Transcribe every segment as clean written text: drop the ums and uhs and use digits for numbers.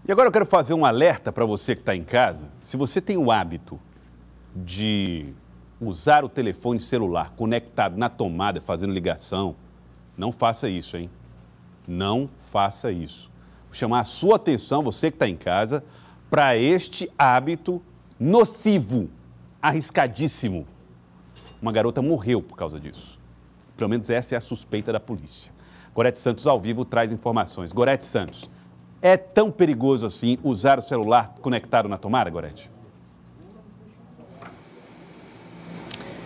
E agora eu quero fazer um alerta para você que está em casa. Se você tem o hábito de usar o telefone celular conectado na tomada, fazendo ligação, não faça isso, hein? Não faça isso. Vou chamar a sua atenção, você que está em casa, para este hábito nocivo, arriscadíssimo. Uma garota morreu por causa disso. Pelo menos essa é a suspeita da polícia. Gorete Santos, ao vivo, traz informações. Gorete Santos, é tão perigoso assim usar o celular conectado na tomada, Gorete?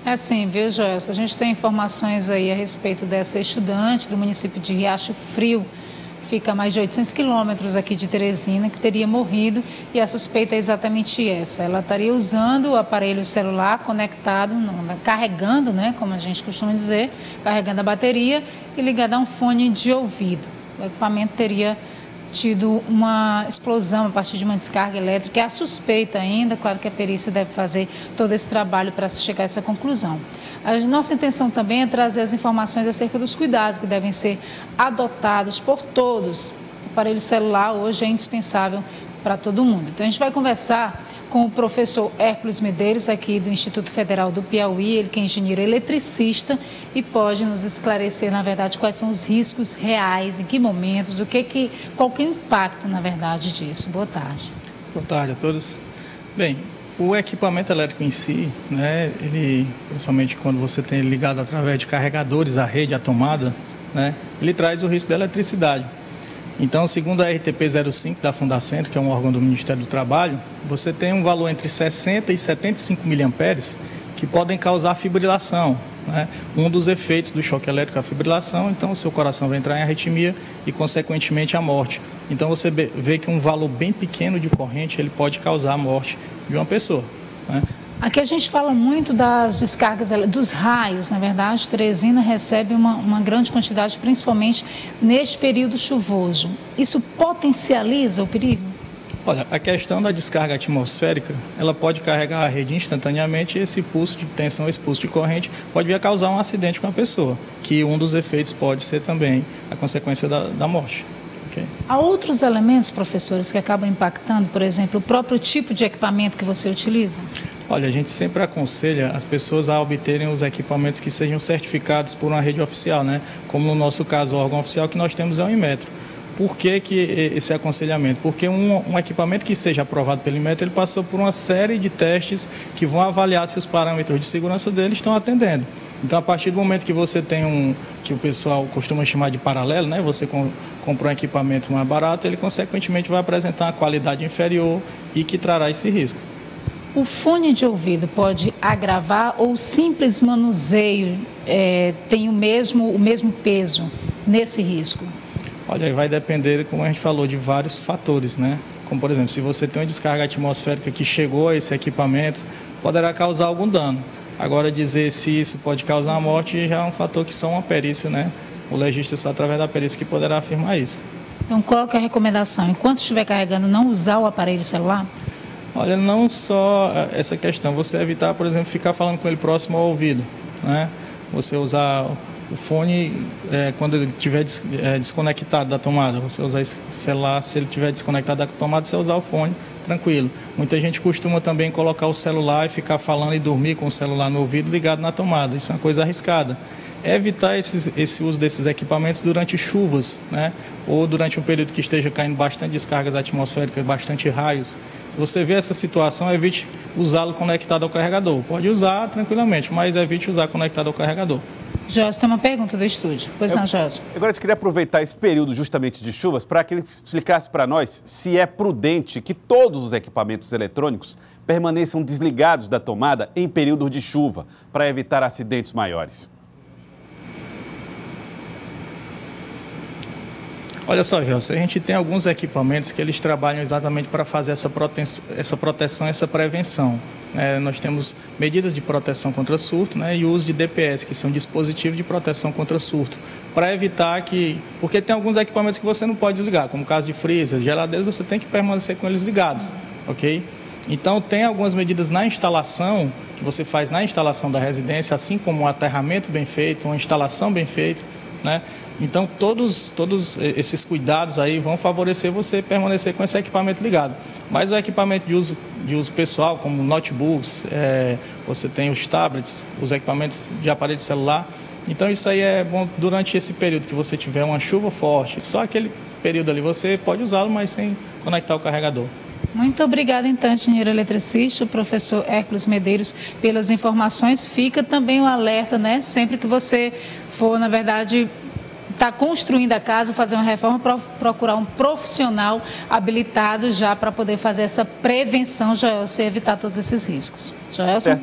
É sim, viu, Joelson? A gente tem informações aí a respeito dessa estudante do município de Riacho Frio, que fica a mais de 800 quilômetros aqui de Teresina, que teria morrido, e a suspeita é exatamente essa. Ela estaria usando o aparelho celular conectado, carregando, né, como a gente costuma dizer, carregando a bateria e ligado a um fone de ouvido. O equipamento teria tido uma explosão a partir de uma descarga elétrica. É a suspeita ainda, claro que a perícia deve fazer todo esse trabalho para chegar a essa conclusão. A nossa intenção também é trazer as informações acerca dos cuidados que devem ser adotados por todos. O aparelho celular hoje é indispensável para todo mundo. Então a gente vai conversar com o professor Hércules Medeiros, aqui do Instituto Federal do Piauí, ele que é engenheiro eletricista e pode nos esclarecer, na verdade, quais são os riscos reais, em que momentos, qual que é o impacto, na verdade, disso. Boa tarde. Boa tarde a todos. Bem, o equipamento elétrico em si, né, ele, principalmente quando você tem ele ligado através de carregadores à rede, à tomada, né, ele traz o risco da eletricidade. Então, segundo a RTP 05 da Fundacentro, que é um órgão do Ministério do Trabalho, você tem um valor entre 60 e 75 miliamperes que podem causar fibrilação, né? Um dos efeitos do choque elétrico é a fibrilação, então o seu coração vai entrar em arritmia e, consequentemente, a morte. Então, você vê que um valor bem pequeno de corrente ele pode causar a morte de uma pessoa, né? Aqui a gente fala muito das descargas, dos raios, na verdade. Teresina recebe uma grande quantidade, principalmente neste período chuvoso. Isso potencializa o perigo? Olha, a questão da descarga atmosférica, ela pode carregar a rede instantaneamente e esse pulso de tensão, esse pulso de corrente pode vir a causar um acidente com a pessoa, que um dos efeitos pode ser também a consequência da morte. Okay. Há outros elementos, professores, que acabam impactando, por exemplo, o próprio tipo de equipamento que você utiliza? Olha, a gente sempre aconselha as pessoas a obterem os equipamentos que sejam certificados por uma rede oficial, né? Como no nosso caso, o órgão oficial que nós temos é o Inmetro. Por que esse aconselhamento? Porque um equipamento que seja aprovado pelo Inmetro, ele passou por uma série de testes que vão avaliar se os parâmetros de segurança dele estão atendendo. Então, a partir do momento que você tem que o pessoal costuma chamar de paralelo, né? Você compra um equipamento mais barato, ele consequentemente vai apresentar uma qualidade inferior e que trará esse risco. O fone de ouvido pode agravar ou o simples manuseio tem o mesmo peso nesse risco? Olha, vai depender, como a gente falou, de vários fatores, né? Como, por exemplo, se você tem uma descarga atmosférica que chegou a esse equipamento, poderá causar algum dano. Agora, dizer se isso pode causar a morte já é um fator que só uma perícia, né? O legista só através da perícia que poderá afirmar isso. Então, qual que é a recomendação? Enquanto estiver carregando, não usar o aparelho celular? Olha, não só essa questão, você evitar, por exemplo, ficar falando com ele próximo ao ouvido, né? Você usar o fone quando ele estiver desconectado da tomada, você usar esse celular, se ele estiver desconectado da tomada, você usar o fone, tranquilo. Muita gente costuma também colocar o celular e ficar falando e dormir com o celular no ouvido ligado na tomada, isso é uma coisa arriscada. Evitar esse uso desses equipamentos durante chuvas, né? Ou durante um período que esteja caindo bastante descargas atmosféricas, bastante raios. Se você vê essa situação, evite usá-lo conectado ao carregador. Pode usar tranquilamente, mas evite usar conectado ao carregador. Gelson, tem uma pergunta do estúdio. Pois não, Gelson. Agora, eu queria aproveitar esse período justamente de chuvas para que ele explicasse para nós se é prudente que todos os equipamentos eletrônicos permaneçam desligados da tomada em período de chuva, para evitar acidentes maiores. Olha só, Gelson, a gente tem alguns equipamentos que eles trabalham exatamente para fazer essa proteção, essa prevenção. Nós temos medidas de proteção contra surto, né, e o uso de DPS, que são dispositivos de proteção contra surto, para evitar que... Porque tem alguns equipamentos que você não pode desligar, como o caso de freezer, geladeiras, você tem que permanecer com eles ligados, ok? Então, tem algumas medidas na instalação, que você faz na instalação da residência, assim como um aterramento bem feito, uma instalação bem feita, né? Então, todos esses cuidados aí vão favorecer você permanecer com esse equipamento ligado. Mas o equipamento de uso pessoal, como notebooks, você tem os tablets, os equipamentos de aparelho celular. Então, isso aí é bom durante esse período que você tiver uma chuva forte. Só aquele período ali você pode usá-lo, mas sem conectar o carregador. Muito obrigada, então, engenheiro eletricista, o professor Hércules Medeiros, pelas informações. Fica também o alerta, né? Sempre que você for, na verdade, está construindo a casa, fazer uma reforma, procurar um profissional habilitado já para poder fazer essa prevenção, Joelson, e evitar todos esses riscos. Joelson?